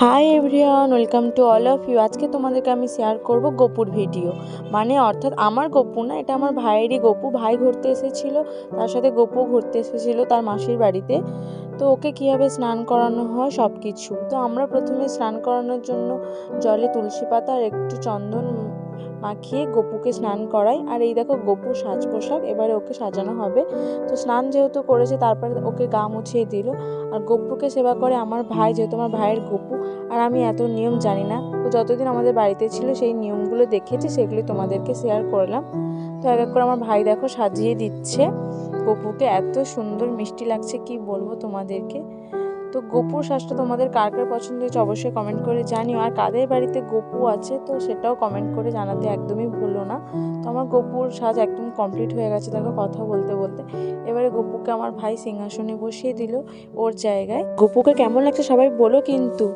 High everyone, welcome to all of you. আজকে তোমাদেরকে আমি শেয়ার করব গপুর ভিডিও। অর্থাৎ আমার গপু না, এটা আমার ভাইয়েরই গপু। ভাই ঘুরতে এসেছিল, তার সাথে গপু ঘুরতে এসেছিল তার মাসির বাড়িতে। তো ওকে কীভাবে স্নান করানো হয় সব কিছু। তো আমরা প্রথমে স্নান করানোর জন্য জলে তুলসী পাতা আর একটু চন্দন মাখিয়ে গপুকে স্নান করাই। আর এই দেখো গপুর সাজ পোশাক, এবারে ওকে সাজানো হবে। তো স্নান যেহেতু করেছে, তারপরে ওকে গা মুছিয়ে দিল। আর গপুকে সেবা করে আমার ভাই, যেহেতু আমার ভাইয়ের গপু। আর আমি এত নিয়ম জানি না, তো যতদিন আমাদের বাড়িতে ছিল সেই নিয়মগুলো দেখেছি, সেগুলি তোমাদেরকে শেয়ার করলাম। তো এক এক করে আমার ভাই দেখো সাজিয়ে দিচ্ছে গপুকে। এত সুন্দর মিষ্টি লাগছে, কি বলবো তোমাদেরকে। তো গপুর সাজটা তোমাদের কার কার পছন্দ হয়েছে অবশ্যই কমেন্ট করে জানিও। আর কাদের বাড়িতে গপু আছে তো সেটাও কমেন্ট করে জানাতে একদমই ভুলো না। তো আমার গপুর সাজ একদম কমপ্লিট হয়ে গেছে দেখো, কথা বলতে বলতে। এবারে গপুকে আমার ভাই সিংহাসনে বসিয়ে দিল ওর জায়গায়। গপুকে কেমন লাগছে সবাই বলো কিন্তু।